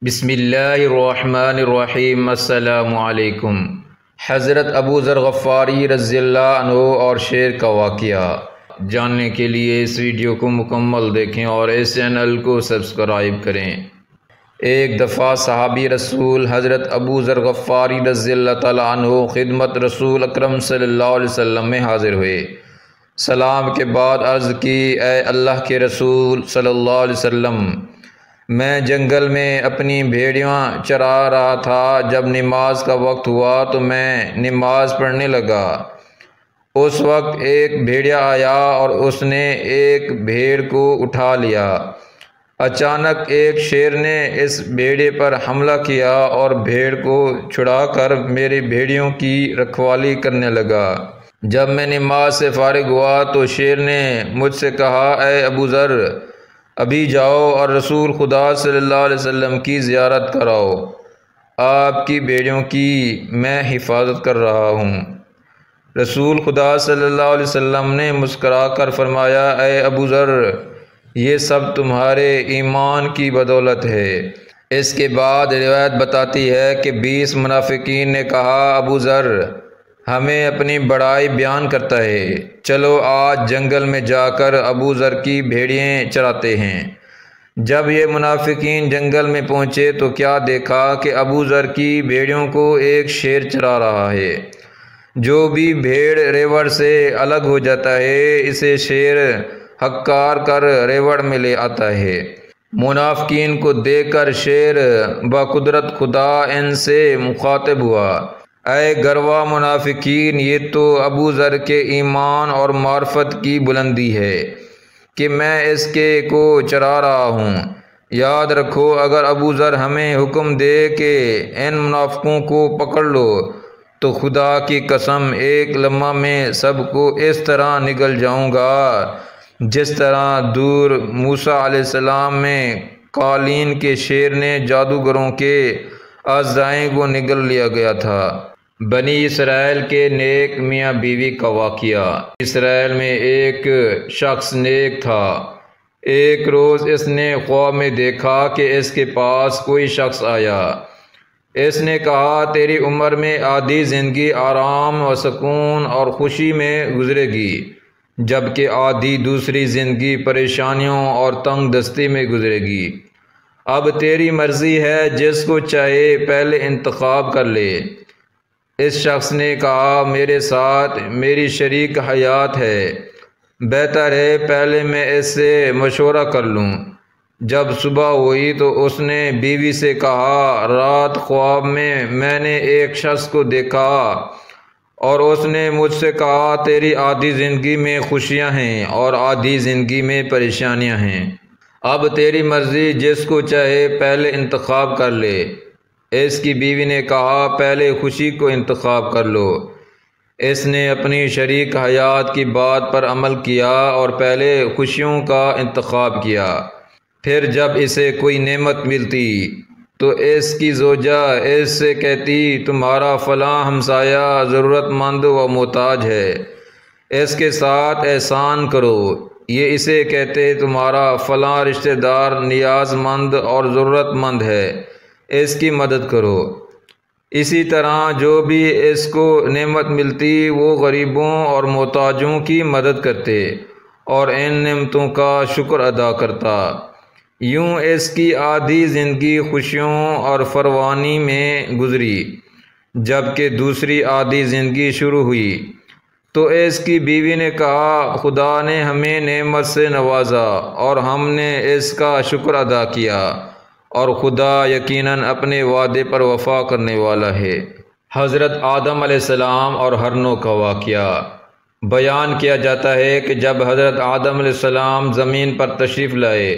بسم اللہ الرحمن الرحیم۔ السلام علیکم۔ حضرت ابو ذر غفاری رضی اللہ عنہ اور شیر کا واقعہ جاننے کے لیے اس ویڈیو کو مکمل دیکھیں اور اس چینل کو سبسکرائب کریں۔ ایک دفعہ صحابی رسول حضرت ابو ذر غفاری رضی اللہ تعالیٰ عنہ خدمت رسول اکرم صلی اللہ علیہ وسلم میں حاضر ہوئے۔ سلام کے بعد عرض کی، اے اللہ کے رسول صلی اللہ علیہ وسلم، میں جنگل میں اپنی بھیڑیاں چرا رہا تھا۔ جب نماز کا وقت ہوا تو میں نماز پڑھنے لگا۔ اس وقت ایک بھیڑیا آیا اور اس نے ایک بھیڑ کو اٹھا لیا۔ اچانک ایک شیر نے اس بھیڑے پر حملہ کیا اور بھیڑ کو چھڑا کر میری بھیڑیوں کی رکھوالی کرنے لگا۔ جب میں نماز سے فارغ ہوا تو شیر نے مجھ سے کہا، اے ابو ذر، ابھی جاؤ اور رسول خدا صلی اللہ علیہ وسلم کی زیارت کراؤ، آپ کی بھیڑیوں کی میں حفاظت کر رہا ہوں۔ رسول خدا صلی اللہ علیہ وسلم نے مسکرا کر فرمایا، اے ابو ذر، یہ سب تمہارے ایمان کی بدولت ہے۔ اس کے بعد روایت بتاتی ہے کہ 20 منافقین نے کہا، ابو ذر ہمیں اپنی بڑائی بیان کرتا ہے، چلو آج جنگل میں جا کر ابو ذر کی بھیڑیاں چراتے ہیں۔ جب یہ منافقین جنگل میں پہنچے تو کیا دیکھا کہ ابو ذر کی بھیڑیوں کو ایک شیر چرا رہا ہے۔ جو بھی بھیڑ ریوڑ سے الگ ہو جاتا ہے، اسے شیر ہکار کر ریوڑ میں لے آتا ہے۔ منافقین کو دیکھ کر شیر بقدرت خدا ان سے مخاطب ہوا، اے گروہ منافقین، یہ تو ابو ذر کے ایمان اور معرفت کی بلندی ہے کہ میں اس کے کو چرا رہا ہوں۔ یاد رکھو، اگر ابو ذر ہمیں حکم دے کہ ان منافقوں کو پکڑ لو تو خدا کی قسم ایک لمحہ میں سب کو اس طرح نگل جاؤں گا جس طرح دور موسیٰ علیہ السلام میں قالین کے شیر نے جادوگروں کے اعضائیں کو نگل لیا گیا تھا۔ بنی اسرائیل کے نیک میاں بیوی کا واقعہ۔ اسرائیل میں ایک شخص نیک تھا۔ ایک روز اس نے خواب میں دیکھا کہ اس کے پاس کوئی شخص آیا۔ اس نے کہا، تیری عمر میں آدھی زندگی آرام و سکون اور خوشی میں گزرے گی، جبکہ آدھی دوسری زندگی پریشانیوں اور تنگ دستی میں گزرے گی۔ اب تیری مرضی ہے، جس کو چاہے پہلے انتخاب کر لے۔ اس شخص نے کہا، میرے ساتھ میری شریک حیات ہے، بہتر ہے پہلے میں اس سے مشورہ کر لوں۔ جب صبح ہوئی تو اس نے بیوی سے کہا، رات خواب میں میں نے ایک شخص کو دیکھا اور اس نے مجھ سے کہا، تیری آدھی زندگی میں خوشیاں ہیں اور آدھی زندگی میں پریشانیاں ہیں۔ اب تیری مرضی، جس کو چاہے پہلے انتخاب کر لے۔ اس کی بیوی نے کہا، پہلے خوشی کو انتخاب کر لو۔ اس نے اپنی شریک حیات کی بات پر عمل کیا اور پہلے خوشیوں کا انتخاب کیا۔ پھر جب اسے کوئی نعمت ملتی تو اس کی زوجہ اس سے کہتی، تمہارا فلاں ہمسایہ ضرورت مند و محتاج ہے، اس کے ساتھ احسان کرو۔ یہ اسے کہتے، تمہارا فلاں رشتہ دار نیاز مند اور ضرورت مند ہے، اس کی مدد کرو۔ اسی طرح جو بھی اس کو نعمت ملتی وہ غریبوں اور محتاجوں کی مدد کرتے اور ان نعمتوں کا شکر ادا کرتا۔ یوں اس کی آدھی زندگی خوشیوں اور فراوانی میں گزری۔ جبکہ دوسری آدھی زندگی شروع ہوئی تو اس کی بیوی نے کہا، خدا نے ہمیں نعمت سے نوازا اور ہم نے اس کا شکر ادا کیا، اور خدا یقیناً اپنے وعدے پر وفا کرنے والا ہے۔ حضرت آدم علیہ السلام اور ہرنوں کا واقعہ۔ بیان کیا جاتا ہے کہ جب حضرت آدم علیہ السلام زمین پر تشریف لائے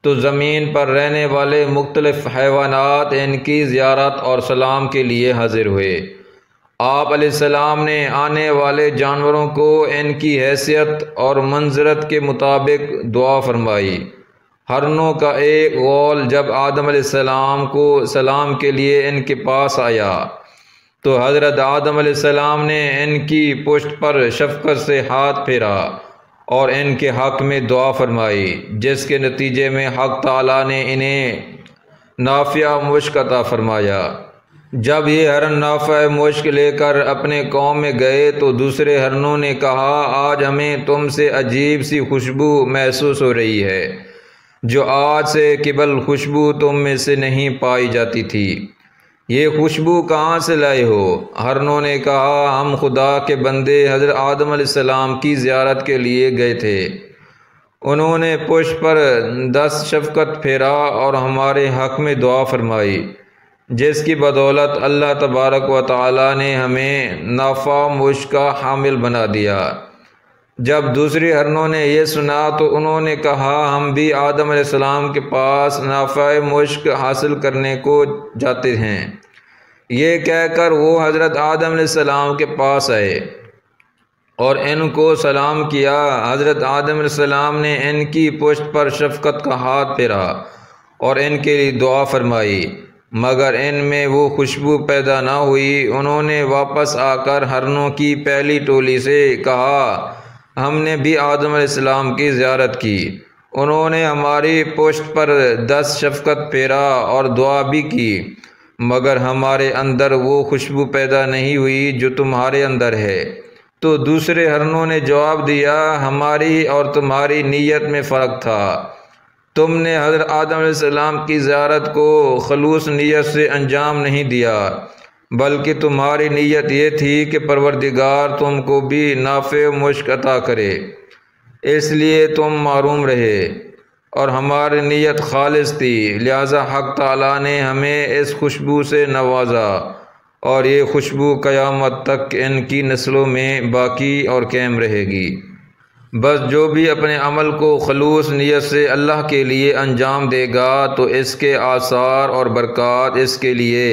تو زمین پر رہنے والے مختلف حیوانات ان کی زیارت اور سلام کے لیے حاضر ہوئے۔ آپ علیہ السلام نے آنے والے جانوروں کو ان کی حیثیت اور منزلت کے مطابق دعا فرمائی۔ ہرنوں کا ایک غول جب آدم علیہ السلام کو سلام کے لیے ان کے پاس آیا تو حضرت آدم علیہ السلام نے ان کی پشت پر شفقت سے ہاتھ پھیرا اور ان کے حق میں دعا فرمائی، جس کے نتیجے میں حق تعالیٰ نے انہیں نافع مشک عطا فرمایا۔ جب یہ ہرن نافع مشک لے کر اپنے قوم میں گئے تو دوسرے ہرنوں نے کہا آج ہمیں تم سے عجیب سی خوشبو محسوس ہو رہی ہے جو آج سے قبل خوشبو تم میں سے نہیں پائی جاتی تھی۔ یہ خوشبو کہاں سے لائے ہو؟ ہرنوں نے کہا ہم خدا کے بندے حضرت آدم علیہ السلام کی زیارت کے لیے گئے تھے، انہوں نے پشت پر 10 شفقت پھیرا اور ہمارے حق میں دعا فرمائی، جس کی بدولت اللہ تبارک و تعالی نے ہمیں نافع مشک کا حامل بنا دیا۔ جب دوسری ہرنوں نے یہ سنا تو انہوں نے کہا ہم بھی آدم علیہ السلام کے پاس نافع مشک حاصل کرنے کو جاتے ہیں۔ یہ کہہ کر وہ حضرت آدم علیہ السلام کے پاس آئے اور ان کو سلام کیا۔ حضرت آدم علیہ السلام نے ان کی پشت پر شفقت کا ہاتھ پھیرا اور ان کے لیے دعا فرمائی، مگر ان میں وہ خوشبو پیدا نہ ہوئی۔ انہوں نے واپس آ کر ہرنوں کی پہلی ٹولی سے کہا ہم نے بھی آدم علیہ السلام کی زیارت کی، انہوں نے ہماری پشت پر 10 شفقت پھیرا اور دعا بھی کی، مگر ہمارے اندر وہ خوشبو پیدا نہیں ہوئی جو تمہارے اندر ہے۔ تو دوسرے ہرنوں نے جواب دیا ہماری اور تمہاری نیت میں فرق تھا، تم نے حضرت آدم علیہ السلام کی زیارت کو خلوص نیت سے انجام نہیں دیا، بلکہ تمہاری نیت یہ تھی کہ پروردگار تم کو بھی نافع مشک عطا کرے، اس لیے تم محروم رہے، اور ہماری نیت خالص تھی، لہذا حق تعالیٰ نے ہمیں اس خوشبو سے نوازا، اور یہ خوشبو قیامت تک ان کی نسلوں میں باقی اور قائم رہے گی۔ بس جو بھی اپنے عمل کو خلوص نیت سے اللہ کے لیے انجام دے گا تو اس کے آثار اور برکات اس کے لیے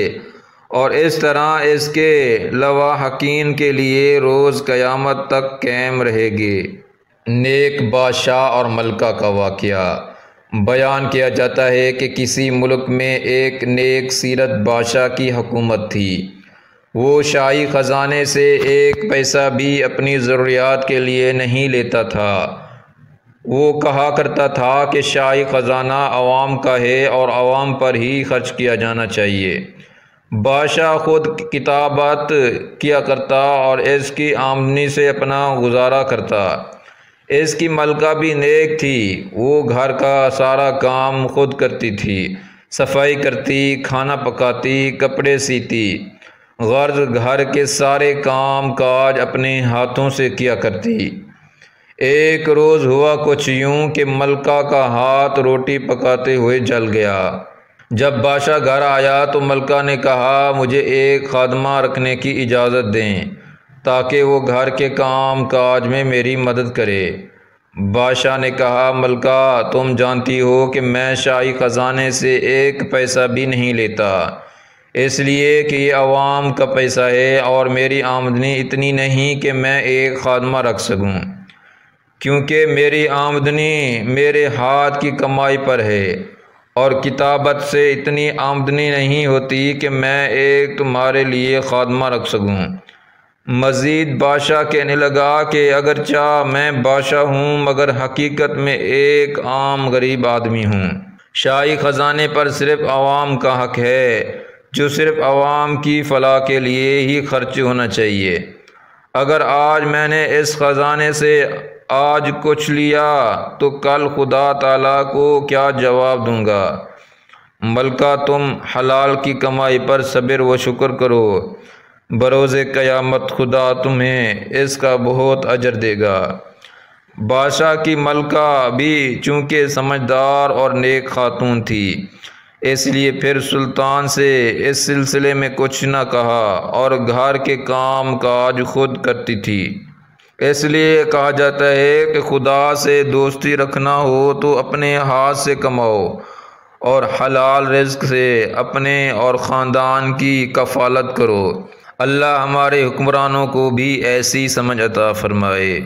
اور اس طرح اس کے لواحقین کے لیے روز قیامت تک قائم رہے گی۔ نیک بادشاہ اور ملکہ کا واقعہ بیان کیا جاتا ہے کہ کسی ملک میں ایک نیک سیرت بادشاہ کی حکومت تھی۔ وہ شاہی خزانے سے ایک پیسہ بھی اپنی ضروریات کے لیے نہیں لیتا تھا۔ وہ کہا کرتا تھا کہ شاہی خزانہ عوام کا ہے اور عوام پر ہی خرچ کیا جانا چاہیے۔ بادشاہ خود کتابت کیا کرتا اور اس کی آمدنی سے اپنا گزارا کرتا۔ اس کی ملکہ بھی نیک تھی، وہ گھر کا سارا کام خود کرتی تھی، صفائی کرتی، کھانا پکاتی، کپڑے سیتی، غرض گھر کے سارے کام کاج اپنے ہاتھوں سے کیا کرتی۔ ایک روز ہوا کچھ یوں کہ ملکہ کا ہاتھ روٹی پکاتے ہوئے جل گیا۔ جب بادشاہ گھر آیا تو ملکہ نے کہا مجھے ایک خادمہ رکھنے کی اجازت دیں تاکہ وہ گھر کے کام کاج میں میری مدد کرے۔ بادشاہ نے کہا ملکہ تم جانتی ہو کہ میں شاہی خزانے سے ایک پیسہ بھی نہیں لیتا، اس لیے کہ یہ عوام کا پیسہ ہے اور میری آمدنی اتنی نہیں کہ میں ایک خادمہ رکھ سکوں، کیونکہ میری آمدنی میرے ہاتھ کی کمائی پر ہے، اور کتابت سے اتنی آمدنی نہیں ہوتی کہ میں ایک تمہارے لیے خادمہ رکھ سکوں۔ مزید بادشاہ کہنے لگا کہ اگرچہ میں بادشاہ ہوں مگر حقیقت میں ایک عام غریب آدمی ہوں۔ شاہی خزانے پر صرف عوام کا حق ہے جو صرف عوام کی فلاح کے لیے ہی خرچ ہونا چاہیے۔ اگر آج میں نے اس خزانے سے آج کچھ لیا تو کل خدا تعالیٰ کو کیا جواب دوں گا؟ ملکہ تم حلال کی کمائی پر صبر و شکر کرو، بروز قیامت خدا تمہیں اس کا بہت اجر دے گا۔ بادشاہ کی ملکہ بھی چونکہ سمجھدار اور نیک خاتون تھی، اس لیے پھر سلطان سے اس سلسلے میں کچھ نہ کہا اور گھر کے کام کاج خود کرتی تھی۔ اس لیے کہا جاتا ہے کہ خدا سے دوستی رکھنا ہو تو اپنے ہاتھ سے کماؤ اور حلال رزق سے اپنے اور خاندان کی کفالت کرو۔ اللہ ہمارے حکمرانوں کو بھی ایسی سمجھ عطا فرمائے۔